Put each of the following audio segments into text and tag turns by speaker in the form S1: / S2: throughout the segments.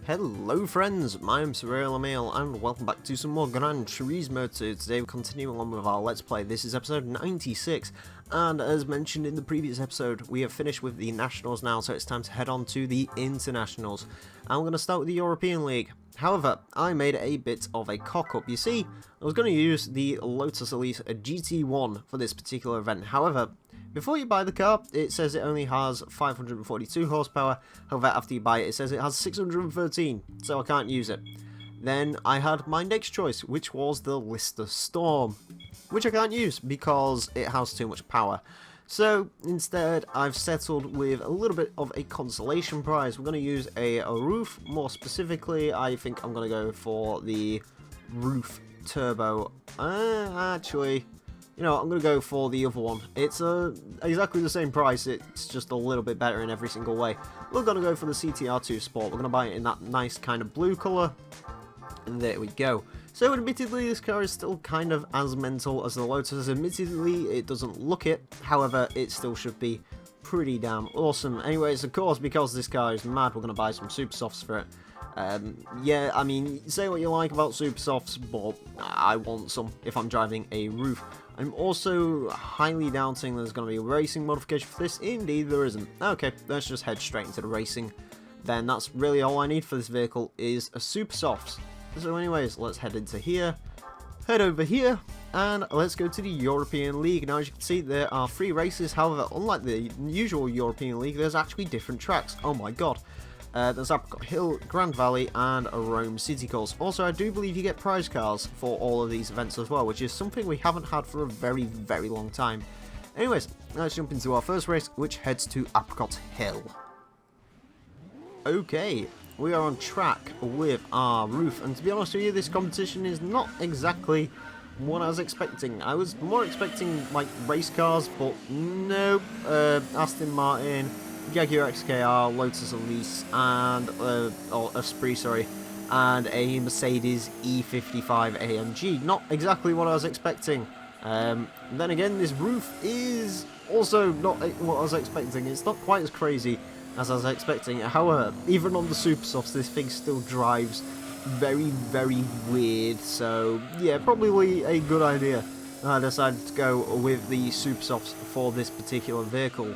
S1: Hello friends, my name's Emile and welcome back to some more Gran Turismo 2. Today we're continuing on with our Let's Play. This is episode 96, and as mentioned in the previous episode, we have finished with the Nationals now, so it's time to head on to the Internationals. And we're going to start with the European League. However, I made a bit of a cock-up. You see, I was going to use the Lotus Elise GT1 for this particular event. However, before you buy the car, it says it only has 542 horsepower. However, after you buy it, it says it has 613, so I can't use it. Then I had my next choice, which was the Lister Storm, which I can't use because it has too much power. So instead, I've settled with a little bit of a consolation prize. We're going to use a RUF. More specifically, I think I'm going to go for the RUF Turbo. Actually, you know, I'm going to go for the other one. It's exactly the same price, it's just a little bit better in every single way. We're going to go for the CTR2 Sport. We're going to buy it in that nice kind of blue colour. And there we go. So admittedly, this car is still kind of as mental as the Lotus. Admittedly, it doesn't look it. However, it still should be pretty damn awesome. Anyways, of course, because this car is mad, we're going to buy some Super Softs for it. Yeah, I mean, say what you like about Super Softs, but I want some if I'm driving a RUF. I'm also highly doubting there's going to be a racing modification for this. Indeed, there isn't. Okay, let's just head straight into the racing. Then that's really all I need for this vehicle is a Super Softs. So anyways, let's head into here, head over here, and let's go to the European League. Now, as you can see, there are 3 races. However, unlike the usual European League, there's actually different tracks. Oh my god. There's Apricot Hill, Grand Valley, and Rome City Course. Also, I do believe you get prize cars for all of these events as well, which is something we haven't had for a very, very long time. Anyways, let's jump into our first race, which heads to Apricot Hill. Okay, we are on track with our RUF, and to be honest with you, this competition is not exactly what I was expecting. I was more expecting, like, race cars, but nope. Aston Martin, Jaguar XKR, Lotus Elise, and Esprit, sorry, and a Mercedes E55 AMG. Not exactly what I was expecting. Then again, this RUF is also not what I was expecting. It's not quite as crazy as I was expecting. However, even on the Super Softs, this thing still drives very, very weird. So yeah, probably a good idea. I decided to go with the Super Softs for this particular vehicle.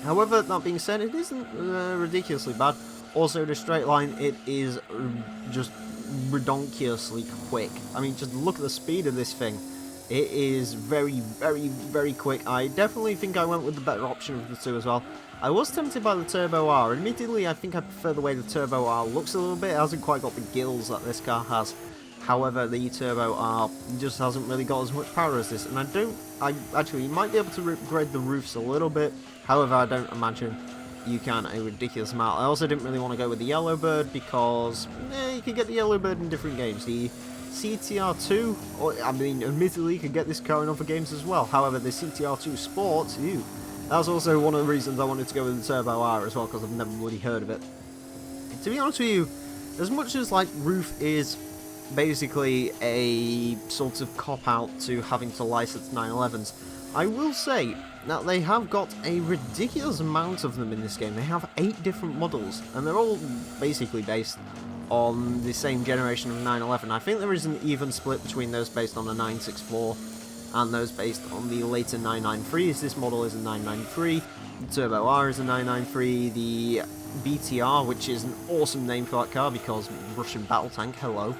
S1: However, that being said, it isn't ridiculously bad. Also, the straight line, it is just redonkulously quick. I mean, just look at the speed of this thing. It is very, very, very quick. I definitely think I went with the better option of the two as well. I was tempted by the Turbo R. Admittedly, I think I prefer the way the Turbo R looks a little bit. It hasn't quite got the gills that this car has. However, the Turbo R just hasn't really got as much power as this. And I actually, you might be able to upgrade the roofs a little bit. However, I don't imagine you can a ridiculous amount. I also didn't really want to go with the Yellowbird because you can get the Yellowbird in different games. The CTR2, or I mean, admittedly, you can get this car in other games as well. However, the CTR2 Sport, that was also one of the reasons I wanted to go with the Turbo R as well, because I've never really heard of it. To be honest with you, as much as like RUF is basically a sort of cop-out to having to license 911s, I will say that they have got a ridiculous amount of them in this game. They have 8 different models, and they're all basically based on the same generation of 911. I think there is an even split between those based on the 964 and those based on the later 993s. This model is a 993, the Turbo R is a 993, the BTR, which is an awesome name for that car because Russian battle tank, hello.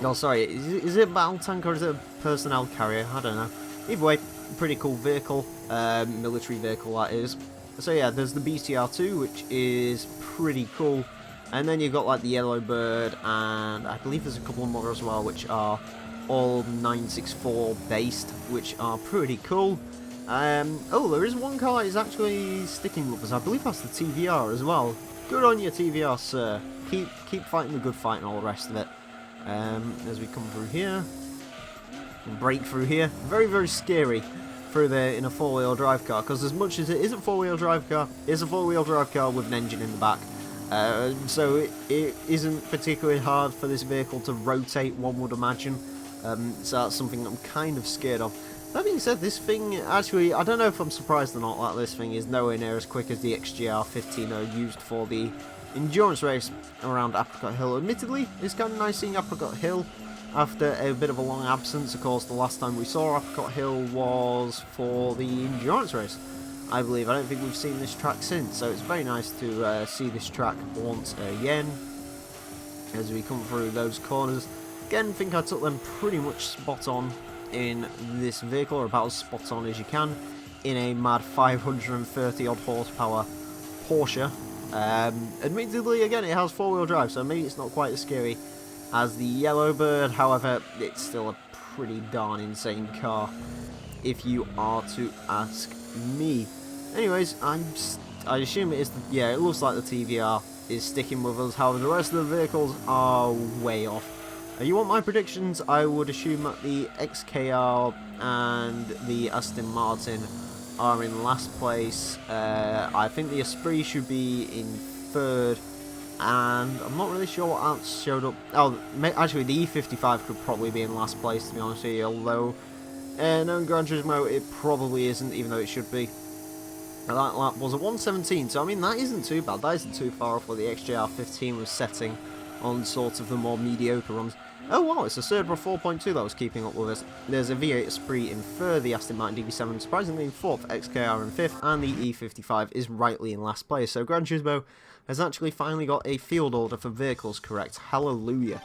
S1: No, sorry, is it a battle tank or is it a personnel carrier? I don't know. Either way, pretty cool vehicle, military vehicle that is. So yeah, there's the BTR2, which is pretty cool. And then you've got like the Yellowbird, and I believe there's a couple more as well, which are all 964 based, which are pretty cool. Oh, there is one car that is actually sticking with us. I believe that's the TVR as well. Good on you, TVR, sir. Keep fighting the good fight and all the rest of it. As we come through here, break through here, very, very scary through there in a 4-wheel drive car, because as much as it is a 4-wheel drive car, it's a 4-wheel drive car with an engine in the back. So it isn't particularly hard for this vehicle to rotate, one would imagine. So that's something I'm kind of scared of. That being said, this thing, actually, I don't know if I'm surprised or not that this thing is nowhere near as quick as the XGR15 used for the endurance race around Apricot Hill. Admittedly, it's kind of nice seeing Apricot Hill after a bit of a long absence. Of course, the last time we saw Apricot Hill was for the endurance race, I believe. I don't think we've seen this track since, so it's very nice to see this track once again as we come through those corners. Again, I think I took them pretty much spot on in this vehicle, or about as spot on as you can, in a mad 530 odd horsepower Porsche. Admittedly, again, it has four-wheel drive, so maybe it's not quite as scary as the Yellowbird. However, it's still a pretty darn insane car, if you are to ask me. Anyways, I assume it is. Yeah, it looks like the TVR is sticking with us. However, the rest of the vehicles are way off. You want my predictions? I would assume that the XKR and the Aston Martin are in last place. I think the Esprit should be in third, and I'm not really sure what else showed up. Oh, actually, the E55 could probably be in last place, to be honest with you, although no, Gran Turismo, it probably isn't, even though it should be. That lap was a 1:17, so I mean, that isn't too bad. That isn't too far off what the XJR15 was setting on sort of the more mediocre runs. Oh wow, it's a Cerbera 4.2 that was keeping up with us. There's a V8 Esprit in third, the Aston Martin DB7 surprisingly in fourth, XKR in fifth, and the E55 is rightly in last place. So Gran Turismo has actually finally got a field order for vehicles correct. Hallelujah.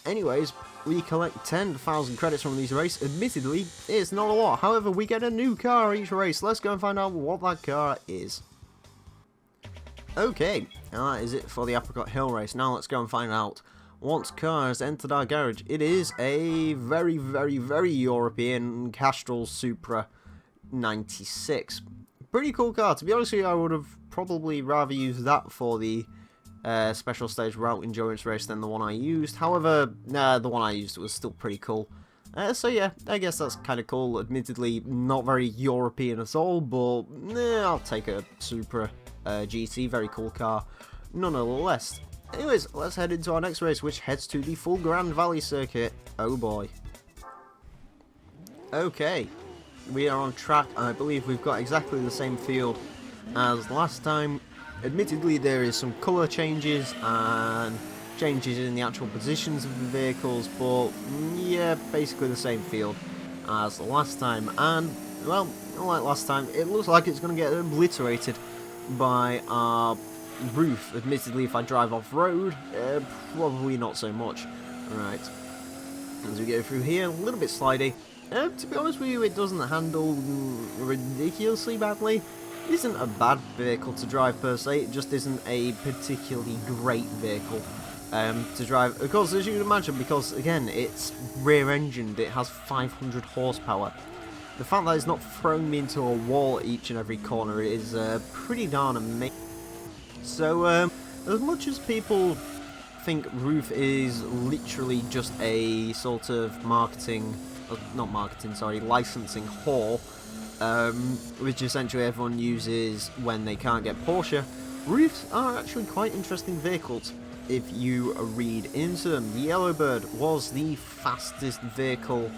S1: Anyways, we collect 10,000 credits from these races. Admittedly, it's not a lot. However, we get a new car each race. Let's go and find out what that car is. Okay, and that is it for the Apricot Hill race. Now let's go and find out what car has entered our garage. It is a very, very, very European Castrol Supra 96. Pretty cool car. To be honest with you, I would have probably rather used that for the special stage route endurance race than the one I used. However, the one I used was still pretty cool. So yeah, I guess that's kind of cool. Admittedly, not very European at all, but I'll take a Supra GT. Very cool car, nonetheless. Anyways, let's head into our next race, which heads to the full Grand Valley circuit. Oh boy. Okay, we are on track. I believe we've got exactly the same field as last time. Admittedly, there is some colour changes and changes in the actual positions of the vehicles, but yeah, basically the same field as the last time. And, well, unlike last time, it looks like it's going to get obliterated by our RUF. Admittedly, if I drive off-road, probably not so much. Alright, as we go through here, a little bit slidey. To be honest with you, it doesn't handle ridiculously badly. It isn't a bad vehicle to drive per se, it just isn't a particularly great vehicle to drive. Of course, as you can imagine, because again, it's rear-engined, it has 500 horsepower. The fact that it's not throwing me into a wall at each and every corner is pretty darn amazing. So, as much as people think RUF is literally just a sort of licensing whore, which essentially everyone uses when they can't get Porsche, RUFs are actually quite interesting vehicles if you read into them. The Yellowbird was the fastest vehicle,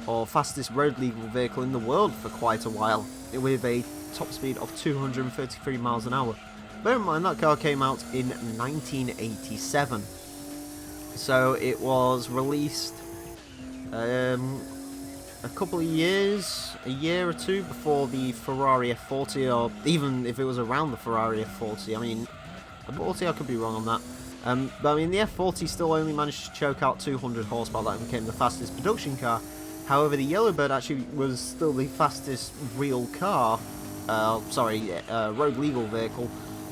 S1: or fastest road legal vehicle in the world for quite a while, with a top speed of 233 miles an hour. Bear in mind, that car came out in 1987, so it was released a couple of years, a year or two before the Ferrari F40, or even if it was around the Ferrari F40. I mean, the 40, I could be wrong on that. But I mean, the F40 still only managed to choke out 200 horsepower. That became the fastest production car. However, the Yellowbird actually was still the fastest real car, road legal vehicle,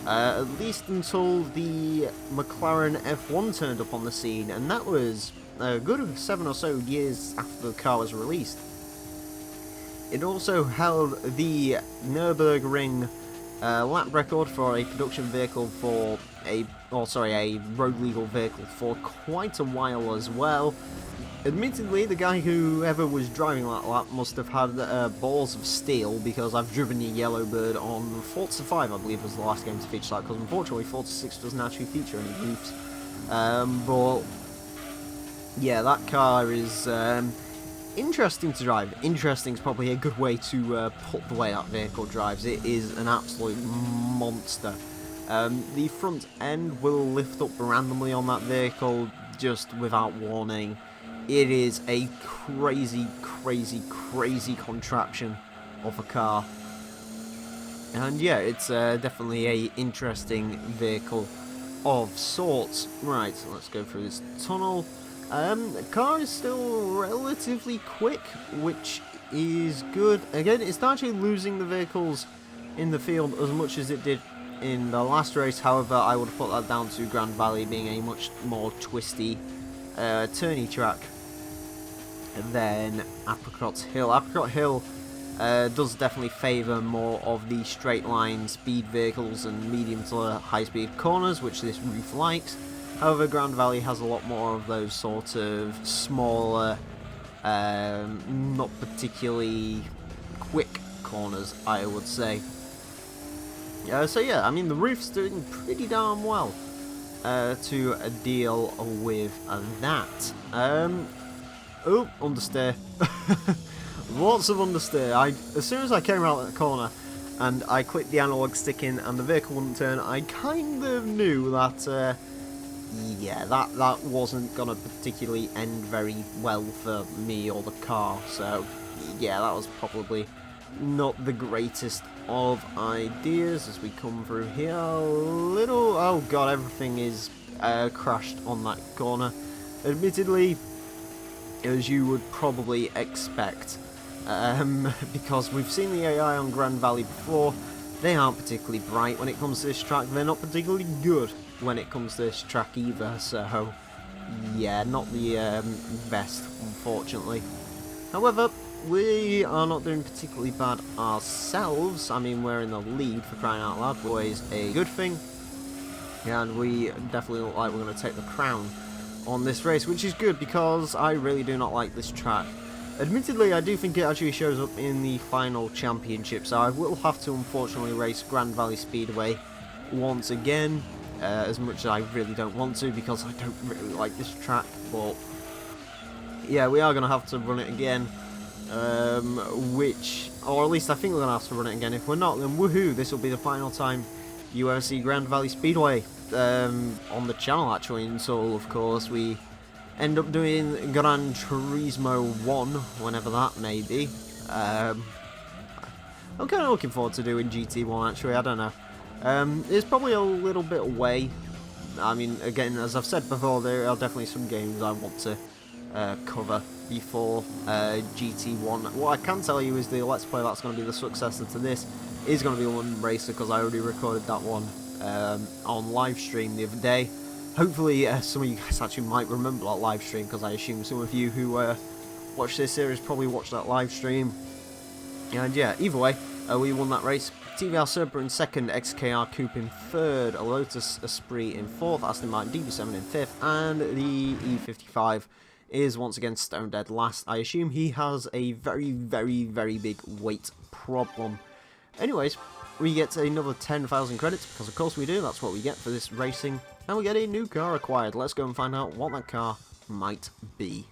S1: at least until the McLaren F1 turned up on the scene, and that was a good 7 or so years after the car was released. It also held the Nürburgring lap record for a production vehicle for a road legal vehicle for quite a while as well. Admittedly, the guy whoever was driving that lap must have had balls of steel, because I've driven the Yellowbird on Forza 5, I believe was the last game to feature that, because unfortunately Forza 6 doesn't actually feature any RUFs. But yeah, that car is interesting to drive. Interesting is probably a good way to put the way that vehicle drives. It is an absolute monster. The front end will lift up randomly on that vehicle just without warning. It is a crazy, crazy, crazy contraption of a car. And yeah, it's definitely a interesting vehicle of sorts. Right, so let's go through this tunnel. The car is still relatively quick, which is good. Again, it's not actually losing the vehicles in the field as much as it did in the last race. However, I would put that down to Grand Valley being a much more twisty, turny track than Apricot Hill. Apricot Hill does definitely favour more of the straight line speed vehicles and medium to high speed corners, which this RUF likes. However, Grand Valley has a lot more of those sort of smaller, not particularly quick corners, I would say. So yeah, I mean, the RUF's doing pretty darn well to deal with that. Oh, understeer. Lots of understeer. As soon as I came out of the corner and I clicked the analog stick in and the vehicle wouldn't turn, I kind of knew that, yeah, that wasn't going to particularly end very well for me or the car. So, yeah, that was probably not the greatest of ideas as we come through here. Oh god, everything is crashed on that corner. Admittedly, as you would probably expect. Because we've seen the AI on Grand Valley before. They aren't particularly bright when it comes to this track. They're not particularly good when it comes to this track either. So, yeah, not the best, unfortunately. However, we are not doing particularly bad ourselves. I mean, we're in the lead, for crying out loud, which is a good thing. And we definitely look like we're going to take the crown on this race, which is good because I really do not like this track. Admittedly, I do think it actually shows up in the final championship, so I will have to unfortunately race Grand Valley Speedway once again, as much as I really don't want to because I don't really like this track, but yeah, we are going to have to run it again, or at least I think we're going to have to run it again. If we're not, then woohoo, this will be the final time you ever see Grand Valley Speedway on the channel actually, until of course we end up doing Gran Turismo 1, whenever that may be. I'm kind of looking forward to doing GT1 actually, I don't know. It's probably a little bit away. I mean, again, as I've said before, there are definitely some games I want to cover before GT1. What I can tell you is the Let's Play that's going to be the successor to this is going to be London Racer, because I already recorded that one on live stream the other day. Hopefully some of you guys actually might remember that live stream, because I assume some of you who watch this series probably watched that live stream. And yeah, either way, we won that race. TVR Super in second, XKR Coupe in third, a Lotus Esprit in fourth, Aston Martin DB7 in fifth, and the E55 is once again stone dead last. I assume he has a very, very, very big weight problem. Anyways, we get another 10,000 credits, because of course we do, that's what we get for this racing, and we get a new car acquired. Let's go and find out what that car might be.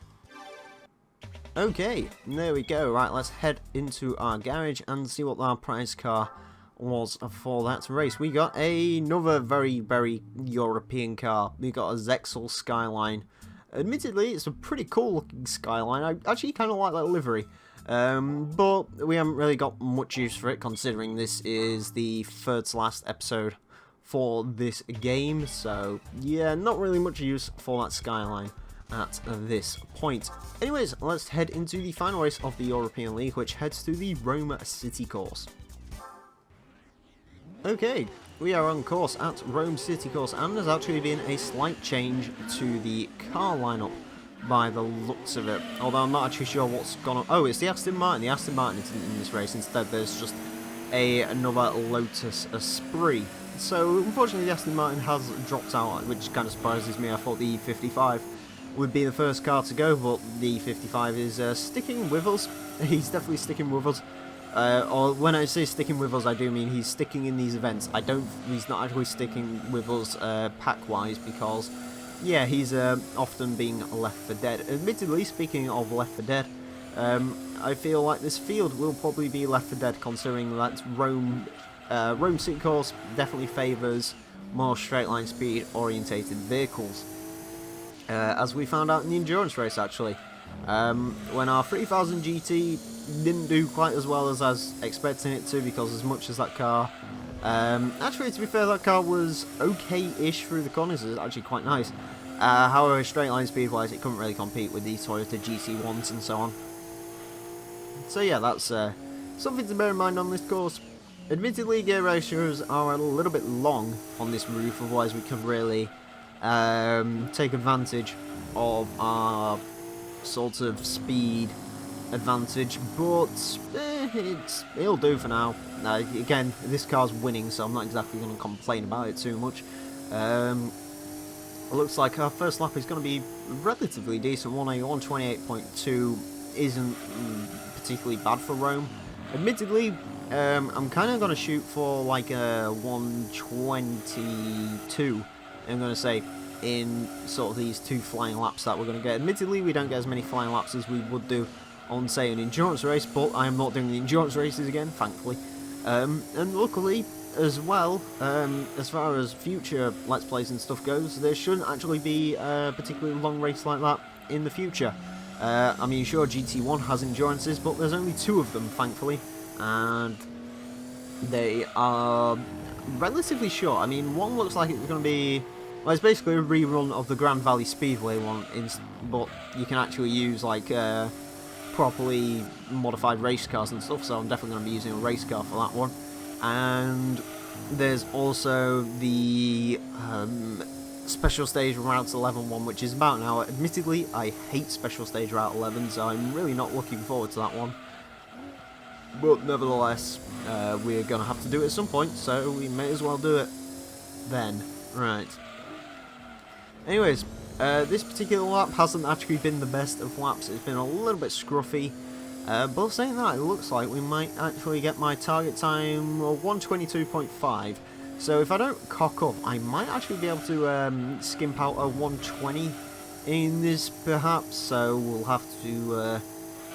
S1: Okay, there we go. Right, let's head into our garage and see what our prize car was for that race. We got another very, very European car. We got a Zexel Skyline. Admittedly, it's a pretty cool looking Skyline. I actually kind of like that livery. But we haven't really got much use for it, considering this is the third to last episode for this game. So yeah, not really much use for that Skyline at this point. Anyways, let's head into the final race of the European League, which heads to the Rome City course. Okay, we are on course at Rome City course, and there's actually been a slight change to the car lineup by the looks of it, although I'm not actually sure what's gone on. Oh, it's the Aston Martin. The Aston Martin isn't in this race. Instead, there's just another Lotus Esprit. So, unfortunately, the Aston Martin has dropped out, which kind of surprises me. I thought the E55 would be the first car to go, but the E55 is sticking with us. He's definitely sticking with us. Or when I say sticking with us, I do mean he's sticking in these events. He's not actually sticking with us pack-wise, because yeah, he's often being left for dead. Admittedly, speaking of left for dead, I feel like this field will probably be left for dead, considering that Rome City Course definitely favours more straight line speed orientated vehicles. As we found out in the endurance race, actually. When our 3000 GT didn't do quite as well as I was expecting it to, because as much as that car... actually, to be fair, that car was okay-ish through the corners. It was actually quite nice. However, straight line speed-wise, it couldn't really compete with the Toyota GT1s and so on. So yeah, that's something to bear in mind on this course. Admittedly, gear ratios are a little bit long on this roof, otherwise we could really take advantage of our sort of speed advantage, but it'll do for now. Again, this car's winning, so I'm not exactly going to complain about it too much. It looks like our first lap is going to be relatively decent. 128.2 isn't particularly bad for Rome. Admittedly, I'm kind of going to shoot for like a 122, I'm going to say, in sort of these 2 flying laps that we're going to get. Admittedly, we don't get as many flying laps as we would do on, say, an endurance race, but I am not doing the endurance races again, thankfully. And luckily, as well, as far as future Let's Plays and stuff goes, there shouldn't actually be a particularly long race like that in the future. I mean, sure, GT1 has endurances, but there's only 2 of them, thankfully, and they are relatively short. I mean, one looks like it's going to be... Well, it's basically a rerun of the Grand Valley Speedway one, but you can actually use, like, properly modified race cars and stuff, so I'm definitely going to be using a race car for that one. And there's also the Special Stage Route 11 one, which is about an hour. Admittedly, I hate Special Stage Route 11, so I'm really not looking forward to that one. But nevertheless, we're going to have to do it at some point, so we may as well do it then. Right. Anyways, this particular lap hasn't actually been the best of laps. It's been a little bit scruffy. But saying that, it looks like we might actually get my target time of 122.5. So if I don't cock up, I might actually be able to skimp out a 120 in this, perhaps. So we'll have to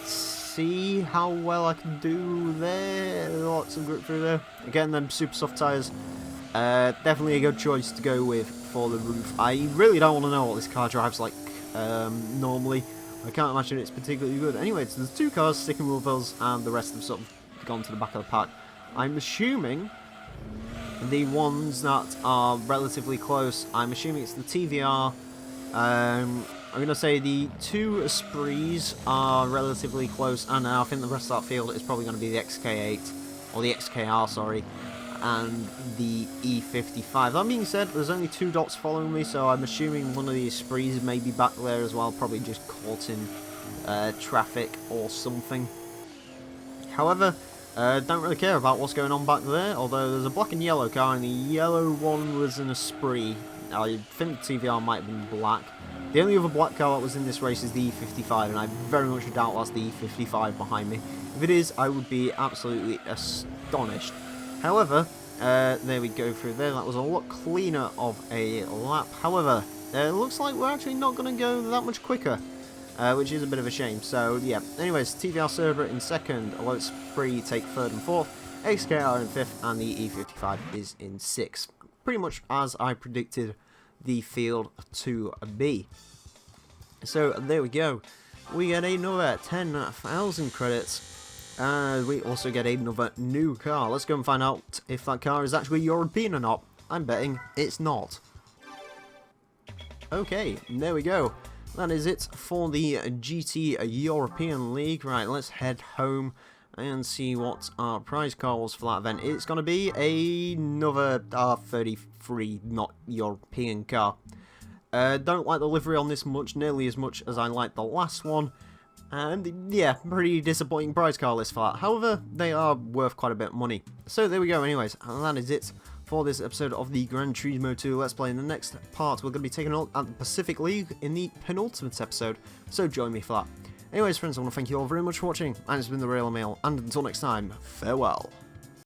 S1: see how well I can do there. Lots of grip through there. Again, them super soft tyres. Definitely a good choice to go with for the roof. I really don't want to know what this car drives like normally. I can't imagine it's particularly good. Anyway, so there's 2 cars sticking with us, and the rest have sort of gone to the back of the pack. I'm assuming the ones that are relatively close, I'm assuming it's the TVR. I'm going to say the 2 Esprits are relatively close, and I think the rest of that field is probably going to be the XK8, or the XKR, sorry, and the E55. That being said, there's only 2 dots following me, so I'm assuming one of the Esprits may be back there as well, probably just caught in traffic or something. However, don't really care about what's going on back there, although there's a black and yellow car, and the yellow one was an Esprit. I think the TVR might have been black. The only other black car that was in this race is the E55, and I very much doubt that's the E55 behind me. If it is, I would be absolutely astonished. However, there we go through there. That was a lot cleaner of a lap. However, it looks like we're actually not going to go that much quicker, which is a bit of a shame. So, yeah. Anyways, TVR Cerberus in 2nd, Lotus Spree take 3rd and 4th, XKR in 5th, and the E55 is in 6th. Pretty much as I predicted the field to be. So, there we go. We get another 10,000 credits. We also get another new car. Let's go and find out if that car is actually European or not. I'm betting it's not. Okay, there we go. That is it for the GT European League. Right, let's head home and see what our prize car was for that event. It's going to be another R33 not European car. Don't like the livery on this nearly as much as I like the last one. And yeah, pretty disappointing prize car list for that. However, they are worth quite a bit of money. So there we go anyways, and that is it for this episode of the Gran Turismo 2 Let's Play. In the next part, we're going to be taking a look at the Pacific League in the penultimate episode, so join me for that. Anyways friends, I want to thank you all very much for watching, and it's been the real Emile, and until next time, farewell.